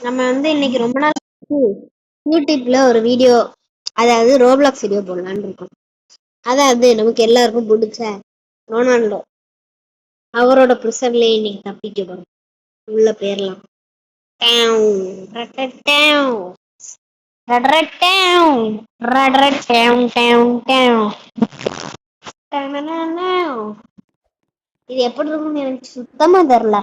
நம்ம இன்னைக்கு ரொம்ப நாள் யூடியூப்ல ஒரு வீடியோ, அதாவது ரோப்ளாக்ஸ் வீடியோ போடலான்னு இருக்கோம். அதாவது நமக்கு எல்லாருக்கும் பிடிச்ச ரொனால்டோ அவரோட ப்ரிசர்வ்ல இன்னைக்கு தப்பிக்க போறோம். உள்ள பேர்லாம் இது எப்படி இருக்கும்னு எனக்கு சுத்தமா தெரியல.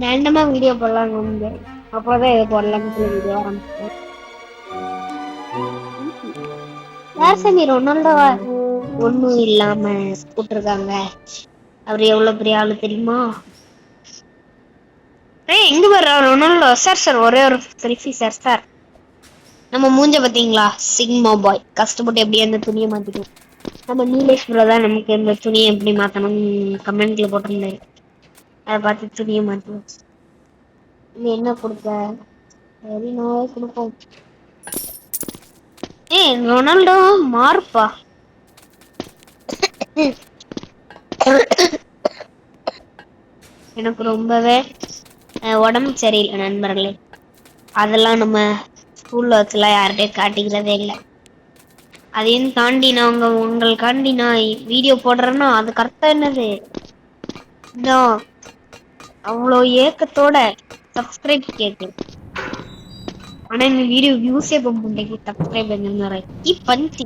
ரேண்டமா வீடியோ போடலாம் முடியாது. அப்போதான் இது போடலாம்னு சொல்லி வீடியோ ஆரம்பிச்சேன். யார் சாமி ரொனால்டோ ஒண்ணும் இல்லாம போட்டிருக்காங்க? அவர் எவ்வளவு பெரிய ஆளு தெரியுமா? எங்க வர்ற ரொனால்டோ சார் ஒரே ஒரு செல்ஃபி சார். நம்ம மூஞ்ச பாத்தீங்களா? சிக்மா பாய் கஷ்டப்பட்டு எப்படி அந்த துணியை மாத்திட்டோம். நம்ம நீலேஸ்வர தான் நமக்கு இந்த துணியை எப்படி மாத்தணும் கமெண்ட்ல போட்டிருந்தாரு. அதை பார்த்து துணியை மாத்துவோம். என்ன கொடுக்க? சரி நோயே கொடுப்போம். ரொனால்டோ மாறுப்பா. எனக்கு ரொம்பவே உடம்பு சரியில்லை நண்பர்களே. அதெல்லாம் நம்ம ஸ்கூல்ல வச்சுலாம் யார்கிட்டயும் காட்டிக்கிறதே இல்லை. அதையும் தாண்டி நான் உங்களுக்காண்டி நான் வீடியோ போடுறேன்னா அது கரெக்டா என்னது அவ்வளோ ஏக்கத்தோட சப்ஸ்கிரைப் கேட்கு. ஆனா இந்த வீடியோ வியூஸே போக மாட்டேங்குது. சப்ஸ்கிரைப் பஞ்சி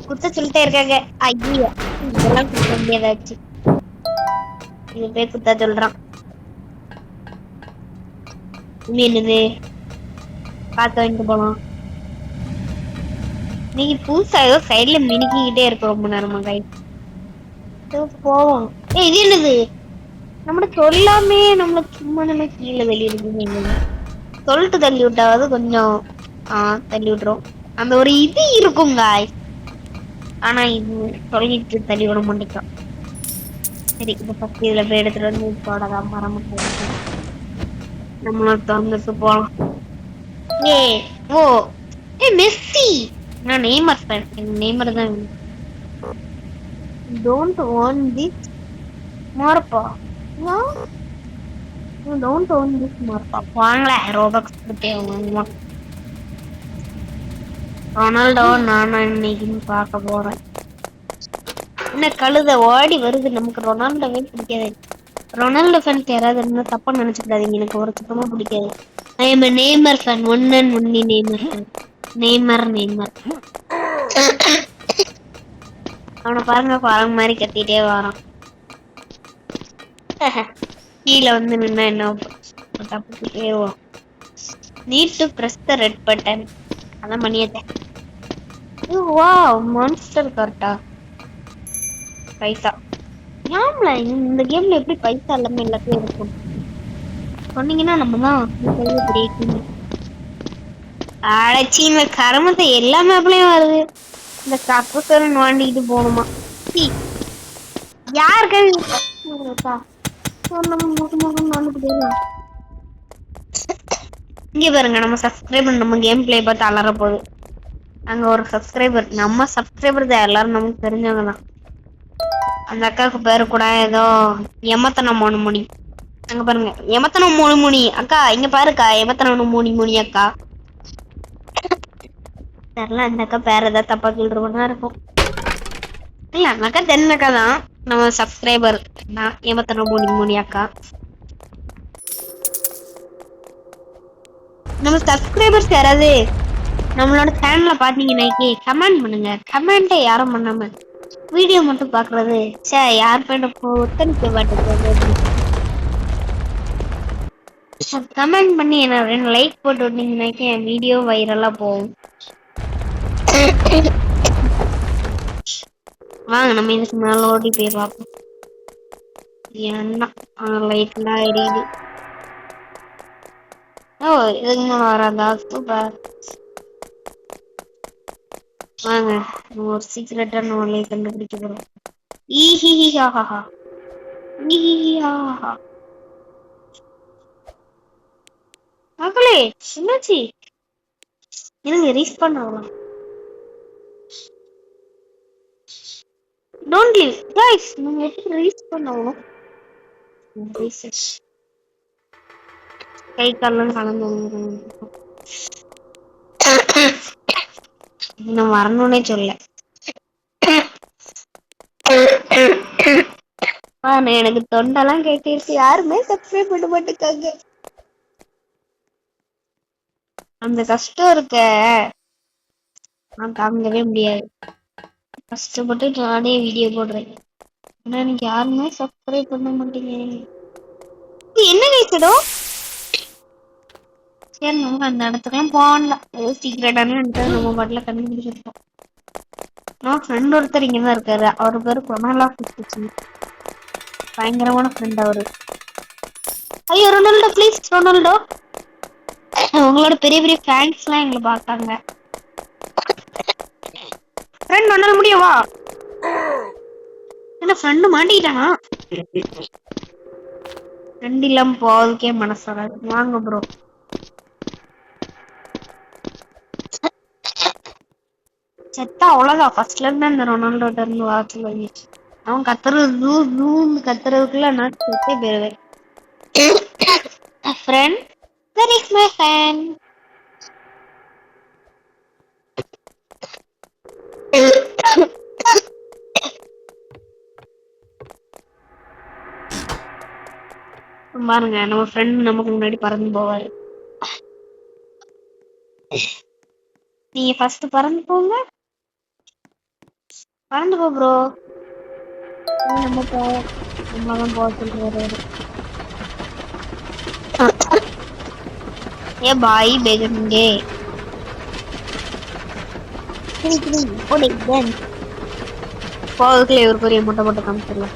குத்த சொல்லிட்டே இருக்காங்க. ஐயோ இதெல்லாம் குத்த முடியாதாச்சு. இது பேர் குத்தா சொல்றான். என்னது பார்த்து வாங்கிட்டு போலாம். நீங்க புதுசா ஏதோ சைட்ல மினுக்கிட்டே இருக்க ரொம்ப நேரமா கை போவோம். இது என்னது? நம்மள சொல்லாமே நம்மள சும்மா நம்ம கீழே வெளியிடுது. சொல்லிட்டு தள்ளி விட்டாவது கொஞ்சம் தள்ளி விட்டுரும். அந்த ஒரு இது இருக்குங்க. ஆனா இது சொல்லிட்டு தள்ளி விட மாட்டேங்கிறோம். சரி இப்ப ஃபர்ஸ்ட் இதுல போய் எடுத்துட்டு வந்து போடலாம். மரம் நம்மள திறந்துட்டு போலாம். ஓ மெஸ்ஸி. நான் நெய்மர் ஃபேன். நெய்மர் தான். டோன்ட் வாண்ட் திஸ் மார்ப்பா. டோன்ட் வாண்ட் திஸ் மார்ப்பா. வாங்களே ரோபக்ஸ் கிட்டே வாங்குவோம். ரொனால்டோ நானும் இன்னைக்கு பார்க்க போறேன். என்ன கழுத ஓடி வருது. நமக்கு ரொனால்டோவே பிடிக்காது. ரொனால்டோ ஃபேன் யாராவது என்ன தப்பா நினைச்சுக்கூடாதீங்க. எனக்கு ஒரு சுத்தமா பிடிக்காது. I am Neymar fan. One and only Neymar fan. Neymar அவனை பாருங்க பாருங்க மாதிரி கத்திட்டே வரான். கீழே வந்து நின்னா என்ன ஏறுவோம். Need to press the red button. அதான் பண்ணியத்தேன். வாவ் மான்ஸ்டர் கரெக்டா பைசா. ஆம்ல இந்த கேம்ல எப்படி பைசா எல்லாமே எல்லாத்தையும் இருக்கும் சொன்னீங்கன்னா நம்ம தான் பெரிய அடைச்சி இந்த கருமத்தை எல்லா மேப்லயும் வருது. இந்த கப்பசல் வாண்டிட்டு போகணுமா? யாருக்கு இங்க பாருங்க நம்ம சப்ஸ்கிரைபர் நம்ம கேம் பிளே பார்த்து அலற போகுது. அங்க ஒரு சப்ஸ்கிரைபர் நம்ம சப்ஸ்கிரைபர் தான். எல்லாரும் நமக்கு தெரிஞ்சவங்க தான். அந்த அக்காவுக்கு பேரு கூட ஏதோ எமத்தனம் மோனமுனி. அங்க பாருங்க எமத்தனம் மோனமுனி அக்கா. இங்க பாருக்கா எமத்தனம் மோனி அக்கா. தெரியல அந்த அக்கா பேர் ஏதாவது தப்பா சொல்றவனா இருக்கும். இல்ல அந்த அக்கா தெரிஞ்சக்கா தான். நம்ம சப்ஸ்கிரைபர் எமத்தனம் மோனி அக்கா. நம்ம சப்ஸ்கிரைபர்ஸ் யாராவது நம்மளோட சேனல்ல பாத்தீங்கன்னா கமெண்ட் பண்ணுங்க. கமெண்ட்டை யாரும் பண்ணாம வீடியோ மட்டும் பாக்குறது யார் பேண்ட ஒத்தனிக்க மாட்டேங்குது. கமெண்ட் பண்ணி என்ன 2 லைக் போட்டு விட்டீங்கன்னாக்கி என் வீடியோ வைரலா போகும். வாங்க நம்ம இதுக்கு மேல ஓடி போய் பார்ப்போம். என்ன லைட்லாம் எரியுது. ஓ இதுக்கு வராதா? சூப்பர். வாங்க ஒரு சீக்கிரட்டான ஒன்லையை கண்டுபிடிக்க போறோம். ஈஹிஹிஹாஹா ஈஹிஹிஹாஹா. மக்களே என்னாச்சு? எனக்கு ரீஸ்பான் ஆகலாம். Don't leave guys. நீங்க எப்படி ரீஸ்பான் ஆகணும்? கை கால்லாம் கலந்து இன்னும் வரணும்னே சொல்ல. எனக்கு தொண்டெல்லாம் கேட்டிருச்சு. யாருமே சப்ஸ்கிரைப் பண்ண மாட்டேங்காங்க. அந்த கஷ்டம் இருக்க நான் தாங்கவே முடியாது. கஷ்டப்பட்டு நானே வீடியோ போடுறேன். ஆனா எனக்கு யாருமே சப்ஸ்கிரைப் பண்ண மாட்டேங்க. என்ன கேட்கணும்? சரி நம்ம அந்த இடத்துக்குலாம் போகலாம். ஏதோ சீக்கிரட்டான இடத்துல நம்ம பாட்டில கண்டுபிடிச்சிருப்போம். நான் ஃப்ரெண்ட் ஒருத்தர் இங்கதான் இருக்காரு. அவரு பேரு கொனாலா பிடிச்சி. பயங்கரமான ஃப்ரெண்ட் அவரு. ஐயோ ரொனால்டோ ப்ளீஸ் ரொனால்டோ. உங்களோட பெரிய பெரிய ஃபேன்ஸ் எல்லாம் எங்களை பார்த்தாங்க. ஃப்ரெண்ட் ஒன்னால முடியவா? என்ன ஃப்ரெண்டு மாட்டிக்கிட்டானா? ஃப்ரெண்ட் இல்லாம போவதுக்கே மனசு வராது. வாங்க ப்ரோ. செத்தா அவ்வளவுதான். ஃபர்ஸ்ட்ல இருந்து அந்த ரொனால்டோட்ட இருந்து வாசல் வாங்கிச்சு. அவன் கத்துறதுக்குள்ள நான் செத்தே போயிருவேன். Friend that is my fan. பாருங்க நம்ம ஃப்ரெண்ட் நமக்கு முன்னாடி பறந்து போவாரு. நீங்க ஃபர்ஸ்ட் பறந்து போங்க. பறந்து போ ப்ரோ. நம்ம போவோம். நம்மதான் போக சொல்றாரு. ஏ பாய் பேகன்கே. போகிறதுக்குள்ள ஒரு பெரிய முட்டை போட்டு காமிச்சிடலாம்.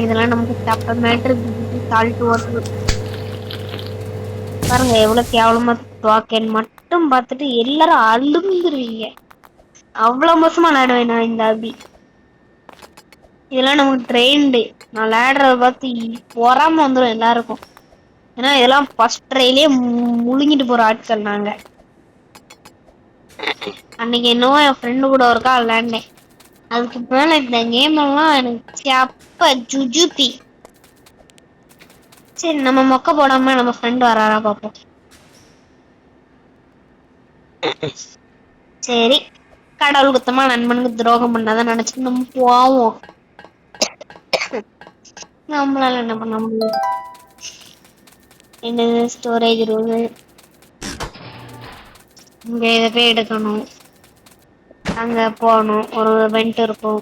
இதெல்லாம் நமக்கு தப்ப மேட்ரு. சால்ட் வாட்டர் பாருங்க எவ்வளவு கேவலமா துவாக்கேன்னு மட்டும் பார்த்துட்டு எல்லாரும் அழுந்துருவீங்க. அவ்வளவு மோசமா விளையாடுவேன் நான் இந்த அபி. இதெல்லாம் நமக்கு ட்ரெயின்டு. நான் விளையாடுறத பார்த்து பொறாம வந்துடும் எல்லாருக்கும். ஏன்னா இதெல்லாம் ஃபர்ஸ்ட் ட்ரைலயே முழுங்கிட்டு போற ஆட்கள் நாங்க. அன்னைக்கு என்னவோ என் ஃப்ரெண்டு கூட ஒருக்கா விளையாண்டேன். அதுக்கு மேல இந்த கேம் எல்லாம் எனக்கு அப்ப ஜுஜுபி. சரி நம்ம மொக்க போடாம நம்ம ஃப்ரெண்ட் வராரா பாப்போம். சரி கடவுள் குத்தமா நண்பனுக்கு துரோகம் பண்ணாதான் நினைச்சு நம்ம போவோம். நம்மளால என்ன பண்ண முடியும்? என்னது ஸ்டோரேஜ் ரூம். இங்க இதை போய் எடுக்கணும். அங்க போகணும். ஒரு வெண்ட் இருக்கும்.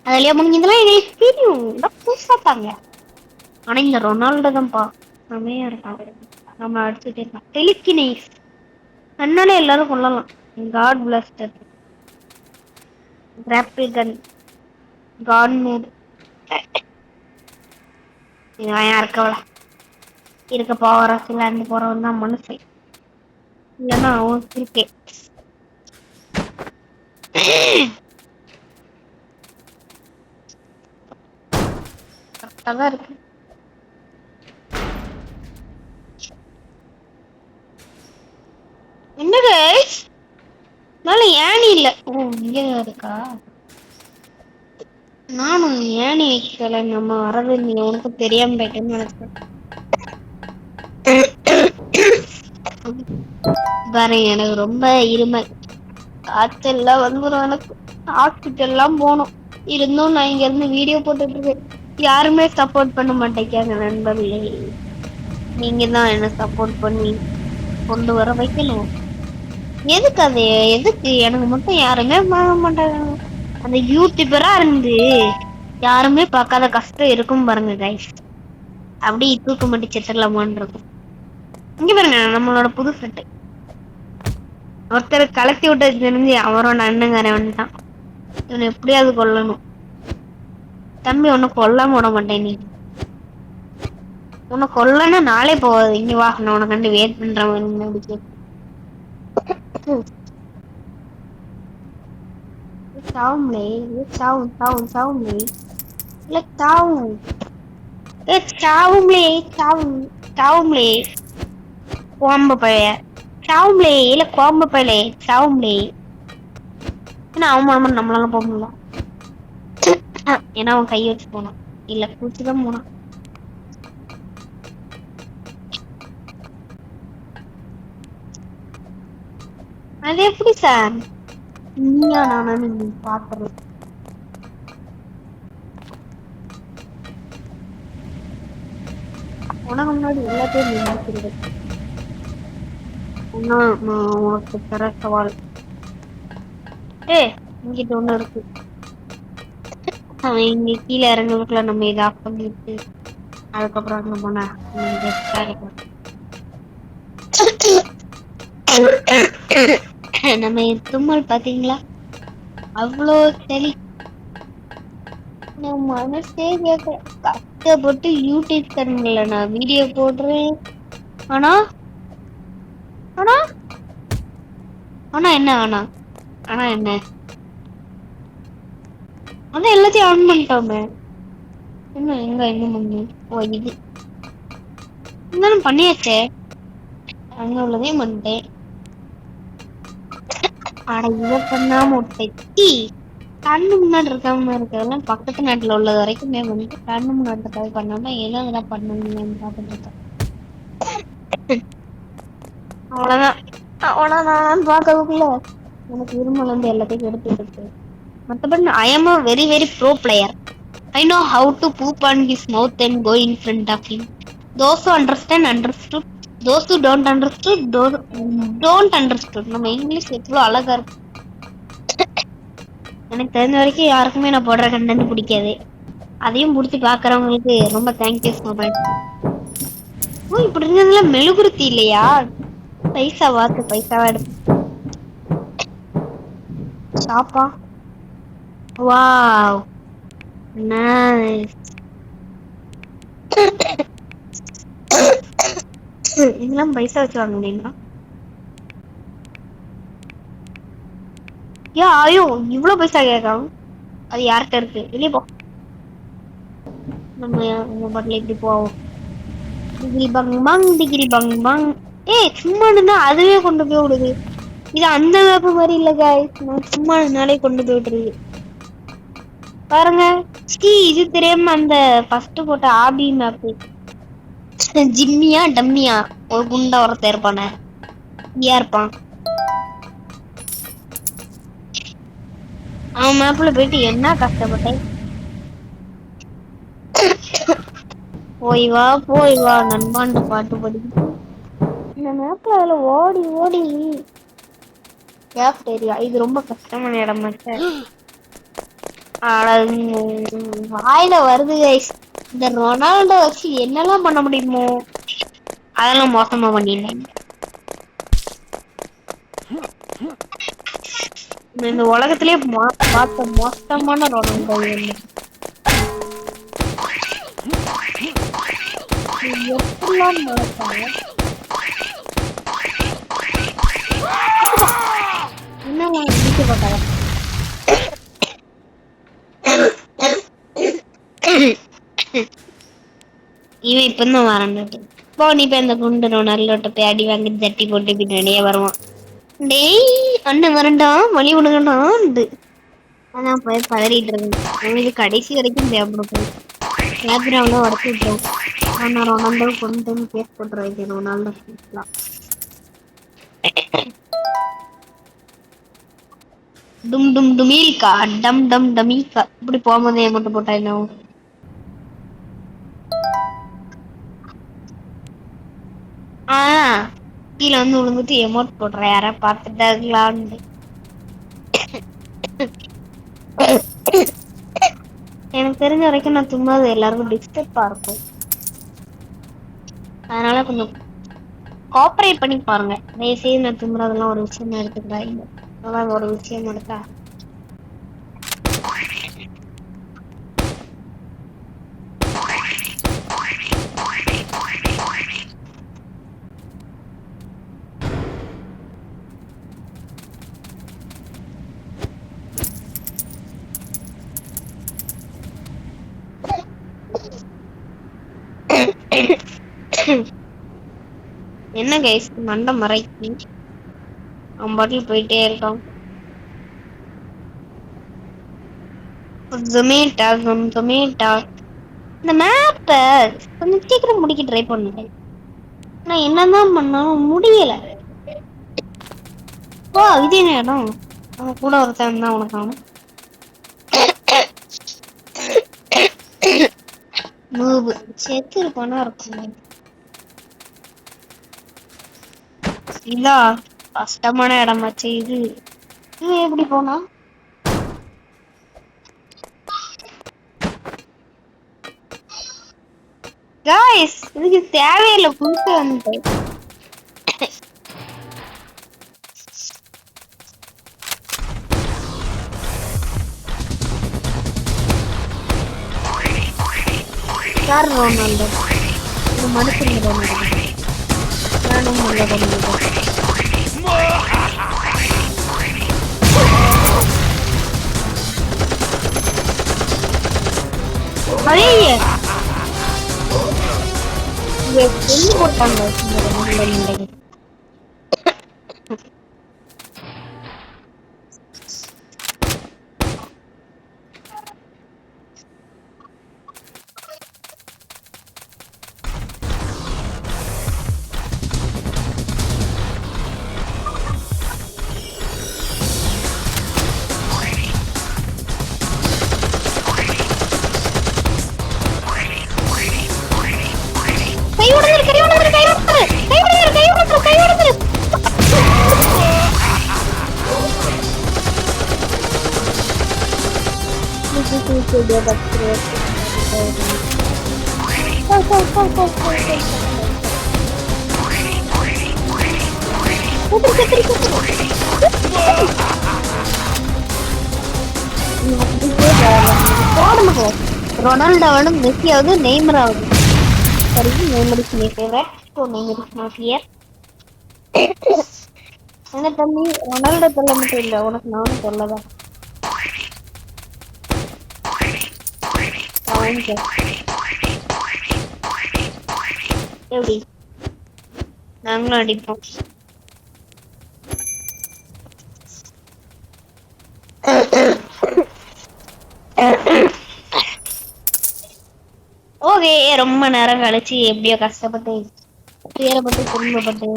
அதுலயே முடிஞ்சதெல்லாம் எங்களுக்கு தெரியும். புதுசா தாங்க. ஆனா இந்த ரொனால்டோ தான்ப்பா செமையா இருக்கான். நம்ம அடிச்சுட்டே இருக்கான். டெலிகினேஸ் கண்ணாலே எல்லாரும் கொள்ளலாம். God blaster grapple gun god mode. இவன் இருக்கவளா இருக்க போற சிலாண்டு போறவன் தான் மனுஷன். இல்லைன்னா அவன் கிரிக்கெட். கரெக்டாதான் இருக்கு. என்ன கைஸ் மேல ஏணி இல்ல. ஓ இங்க இருக்கா? நானும் ஏணி வைக்கல. நம்ம வரது நீ உனக்கு தெரியாம போயிட்டேன்னு நினைச்சேன். பாரு எனக்கு ரொம்ப இருமல். காய்ச்சல்லாம் வந்துடும் எனக்கு. ஹாஸ்பிட்டல்லாம் போகணும். இருந்தும் நான் இங்க இருந்து வீடியோ போட்டுட்டு இருக்கேன். யாருமே சப்போர்ட் பண்ண மாட்டேங்காங்க நண்பர்களே. நீங்க தான் என்ன சப்போர்ட் பண்ணி கொண்டு வர வைக்கணும். எதுக்கு அது? எதுக்கு எனக்கு மட்டும் யாருமே பார்க்க மாட்டாங்க. அந்த யூடியூபரா இருந்து யாருமே பார்க்காத கஷ்டம் இருக்கும் பாருங்க கைஸ். அப்படி தூக்க மாட்டி செத்துடலாமான்னு இருக்கும். இங்க பாருங்க நம்மளோட புது ஃப்ரெண்ட் ஒருத்தர் கலத்தி விட்டு தெரிஞ்சு அவரோட அண்ணங்கார வந்துட்டான். இவனை எப்படியாவது கொல்லணும். தம்பி உன்னை கொல்லாம விட மாட்டேன். நீ உன்னை கொல்லன்னா நாளே போகாது. இங்க வா நான் உனக்கு கண்டு வெயிட் பண்றேன். சாவும்லே சாவும் சாவும் சாவும்லே இல்ல சாவும் சாவும்லே சாவும் சாவும்லே கோம்ப பழைய சாவும்லே இல்ல கோம்ப பழைய சாவும்லே. ஏன்னா அவன் நம்மளால போக முடியல. ஏன்னா அவன் கையை வச்சு போனான், இல்ல கூச்சுதான் போனான். அது எப்படி சார் நீயா நானா நீங்க பாத்துறது? உனக்கு முன்னாடி எல்லாத்தையும் நீ முடிச்சிருக்க. உனக்கு தர சவால். இங்கிட்ட ஒண்ணு இருக்கு. இங்க கீழே இறங்குறதுக்குள்ள நம்ம இதை ஆஃப் பண்ணிட்டு அதுக்கப்புறம் அங்க போனா நம்ம தும்மல் பாத்தீங்களா, அவ்வளோ சளி. நான் மனசே கேட்க கஷ்டப்பட்டு யூடியூப் சேனல்ல நான் வீடியோ போடுறேன். ஆனா ஆனா ஆனா என்ன ஆனா ஆனா என்ன அதான் எல்லாத்தையும் ஆன் பண்ணிட்டோமே. என்ன எங்க என்ன பண்ணு? ஓ இது இருந்தாலும் பண்ணியாச்சே, அங்க உள்ளதையும் பண்ணிட்டேன். ஆனா இதை பண்ணாம விட்டேன். கண்ணு முன்னாடி இருக்காம இருக்கிறதெல்லாம் பக்கத்து நாட்டுல உள்ளது வரைக்குமே வந்துட்டு கண்ணு முன்னாடி இருக்காது பண்ணாம ஏதோ இதெல்லாம் பண்ணணும்னு பார்த்துட்டு இருக்கேன். அவ்வளவுதான் அவ்வளவுதான் பார்க்கறதுக்குள்ள எனக்கு இருமல் வந்து எல்லாத்தையும் எடுத்துட்டு இருக்கு. மற்றபடி I am a very very pro player. I know how to poop on his mouth and go in front of him. Those who understand understood. Those who don't understood don't understood. நம்ம English எவ்வளவு அழகா இருக்கு. எனக்கு தெரிஞ்ச வரைக்கும் யாருக்குமே நான் போடுற கண்டென்ட் பிடிக்காது. அதையும் பிடிச்சி பாக்குறவங்களுக்கு ரொம்ப தேங்க்யூ ஸோ மச். ஓ இப்படி இருந்ததுல மெழுகுருத்தி இல்லையா? பைசா வாத்து பைசாவா எடுப்பு ஷாப்பா. Wow nice. இதெல்லாம் பைசா வச்சு வாங்க முடியுமா? ஐயோ இவ்வளவு பைசா கேட்காம அது யார்கிட்ட இருக்கு? வெளியே போ. நம்ம பாட்டில இப்படி போவோம். Degree bang bang degree bang bang. சும்மா இருந்தா அதுவே கொண்டு போய் விடுது. இது அந்த மேப்பு மாதிரி இல்ல காய்ஸ், நான் சும்மா இருந்தாலே கொண்டு போய் விட்டுருது பாருங்க. இது தெரியாம அந்த ஃபர்ஸ்ட் போட்ட ஆபி மேப்பு ஜிம்மியா டம்மியா ஒரு குண்டா ஒருத்தர் இருப்பானே இருப்பான். அவன் மேப்ல போயிட்டு என்ன கஷ்டப்பட்டேன். போய் வா நண்பாண்ட பாட்டு படிக்கிட்டு இந்த மேப்ல அதுல ஓடி ஓடி ஏரியா. இது ரொம்ப கஷ்டமான இடம். வாயில வருது கைஸ். இந்த ரொனால்டோ வச்சு என்னெல்லாம் பண்ண முடியுமோ அதெல்லாம் மோசமா பண்ணிட்டேன். இந்த உலகத்திலேயே பார்த்த மோசமான ரொனால்டோ எப்படிலாம் நடப்பாங்க. என்ன இடிச்சு போட்டாங்க. இவன் இப்பதான் வரண்டு போ. நீ இப்ப இந்த குண்டு ரொனால்டோட்ட போய் அடி வாங்கி தட்டி போட்டு பின்னாடியே வருவான். டேய் அண்ணன் வரண்டா வழி விடுங்கடான்ட்டு அதான் போய் பதறிட்டு இருக்கேன். உங்களுக்கு கடைசி வரைக்கும் தேவைப்படும். பேக்ரவுண்ட உடச்சு விட்டுரும். ஆனா ரொனால்டோ கொண்டு பேஸ் போட்டுருவாங்க. ரொனால்டோ டும் டும் டுமீல்கா டம் டம் டமீக்கா இப்படி போகும்போது மட்டும் போட்டா என்ன? கீழே வந்து விழுந்துட்டு எமோட் போடுற யாரா பார்த்துட்டாங்களான்னு. எனக்கு தெரிஞ்ச வரைக்கும் நான் சும்மா எல்லாருக்கும் டிஸ்டர்பா இருக்கும். அதனால கொஞ்சம் கோஆபரேட் பண்ணி பாருங்க. தயவுசெய்து நான் தும்புறதெல்லாம் ஒரு விஷயமா எடுத்துக்கிறாங்க. அதான் ஒரு விஷயம் எடுத்தா என்ன கைஸ் மண்டை மறைக்கு அவன் பாட்டில் போயிட்டே இருக்கான். ஜொமேட்டா ஜொமேட்டா இந்த மேப்ப கொஞ்சம் சீக்கிரம் முடிக்க ட்ரை பண்ணுங்க. நான் என்னதான் பண்ணாலும் முடியல. ஓ இது என்ன இடம்? அவன் கூட ஒருத்தன் தான் உனக்கான மூவு செத்து இருப்பானா இருக்கும். இதா கஷ்டமான இடமாச்சு இது. இது எப்படி போனா? காய்ஸ் இதுக்கு தேவையில்லை புதுசு வந்து. யார் ரொனால்டோ? இது மனுஷன் ரொனால்டோ. நானும் நல்ல ரொனால்டோ. அதே கொண்டு போட்டாங்க இந்த ரொனால்டோ. ரொனால்டோவோட மெஸ்ஸி ஆகுது, நெய்மர் ஆகுது. சரி, Neymar is my favourite. So Neymar is not here. என்ன தம்பி, ரொனால்டோ தொல்லை மட்டும் இல்லை, உனக்கு நானும் சொல்லதான். எப்படி நாங்களும் அடிப்போம். ஓகே, ரொம்ப நேரம் கழிச்சு எப்படியோ கஷ்டப்பட்டு துயரப்பட்டு துன்பப்பட்டு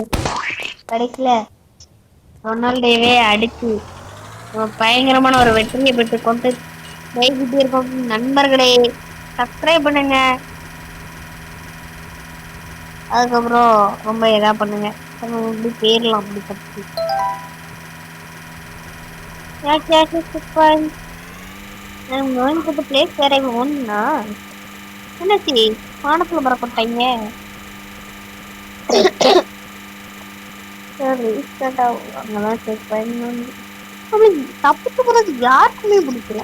கடைசியில ரொனால்டோவே அடிச்சு பயங்கரமான ஒரு வெற்றியை பெற்று கொண்டு பேசிட்டே இருக்கோம். நண்பர்களே சப்ஸ்கிரைப் பண்ணுங்க, அதுக்கப்புறம் ரொம்ப இதா பண்ணுங்க. இப்படி பேரலாம் அப்படி பத்தி பிளேஸ் வேற ஒன்னா என்னச்சி வானத்துல பறப்பட்டாங்க. அங்கதான் செக் பண்ணி தப்பிச்சு போறது யாருக்குமே பிடிக்கல.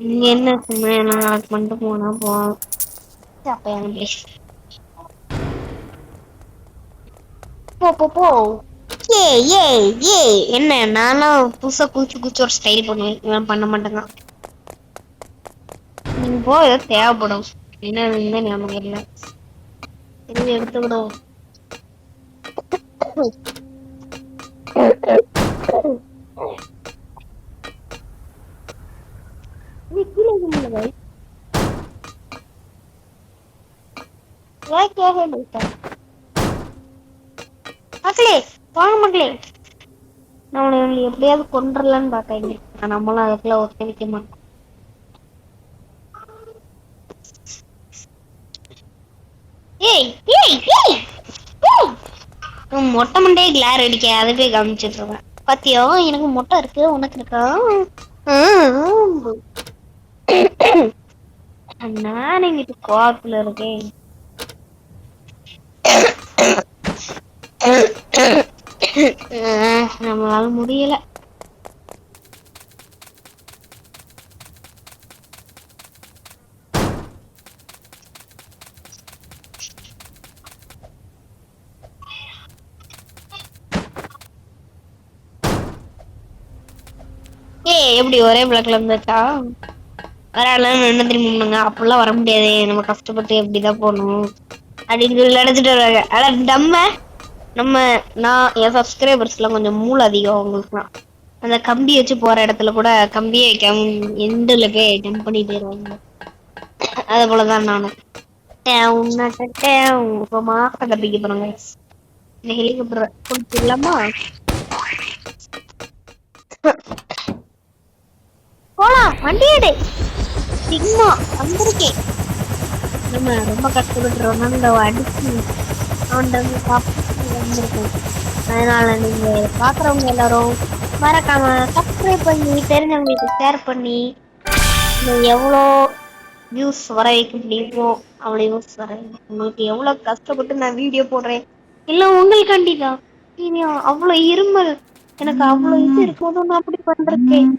நீங்க என்ன சும்மா நான் பண்ணிட்டு போனா போவோம். போ என்ன நானும் புதுசா குச்சி ஒரு ஸ்டைல் பண்ணுவேன், இவன் பண்ண மாட்டேங்க. நீங்க போ, ஏதோ தேவைப்படும். என்ன ஞாபகம் இல்ல, இது எடுத்துக்கிடும். மக்களே வாங்க மக்களே, நான் எப்படியாவது கொண்டுடலான்னு பாக்காங்க. நம்மளும் அதுக்குள்ள ஒத்துழைக்க மாட்டோம். மொட்டை மண்டே கிளார் அடிக்க அதை போய் கவனிச்சுட்டு இருக்கேன். பாத்தியோ எனக்கு மொட்டை இருக்கு, உனக்கு இருக்கா? நான் இங்கிட்டு கோவத்துல இருக்கேன். நம்மளால முடியல. எப்படி ஒரே பிளாக்ல இருந்தாச்சா? வராலாம் என்ன தெரியுமாங்க, அப்படிலாம் வர முடியாது, நம்ம கஷ்டப்பட்டு எப்படிதான் போகணும் அப்படின்னு சொல்லி நினைச்சிட்டு வருவாங்க. ஆனா நம்ம நம்ம நான் என் சப்ஸ்கிரைபர்ஸ்லாம் கொஞ்சம் மூளை அதிகம் அவங்களுக்குலாம். அந்த கம்பி வச்சு போற இடத்துல கூட கம்பியை எண்டுல போய் ஜம்ப் பண்ணி போயிருவாங்க. அது போலதான் நானும். இப்ப மாசம் தப்பிக்க போறோங்க. இந்த ஹெலிகாப்டர் கொடுத்துடலாமா? போலாம், வண்டி எடு. சிக்மா வந்திருக்கேன். நம்ம ரொம்ப கஷ்டப்பட்டு ரொனால்டோ அடிச்சு வந்திருக்கோம். அதனால நீங்க பாக்குறவங்க எல்லாரும் மறக்காம சப்ஸ்கிரைப் பண்ணி தெரிஞ்சவங்களுக்கு ஷேர் பண்ணி எவ்வளோ வியூஸ் வர வைக்க முடியுமோ அவ்வளோ வியூஸ் வர உங்களுக்கு எவ்வளவு கஷ்டப்பட்டு நான் வீடியோ போடுறேன் இல்ல உங்களுக்காண்டி தான். இனி அவ்வளவு இருமல் எனக்கு அவ்வளவு இது இருக்கும்போது நான் அப்படி பண்றேன்.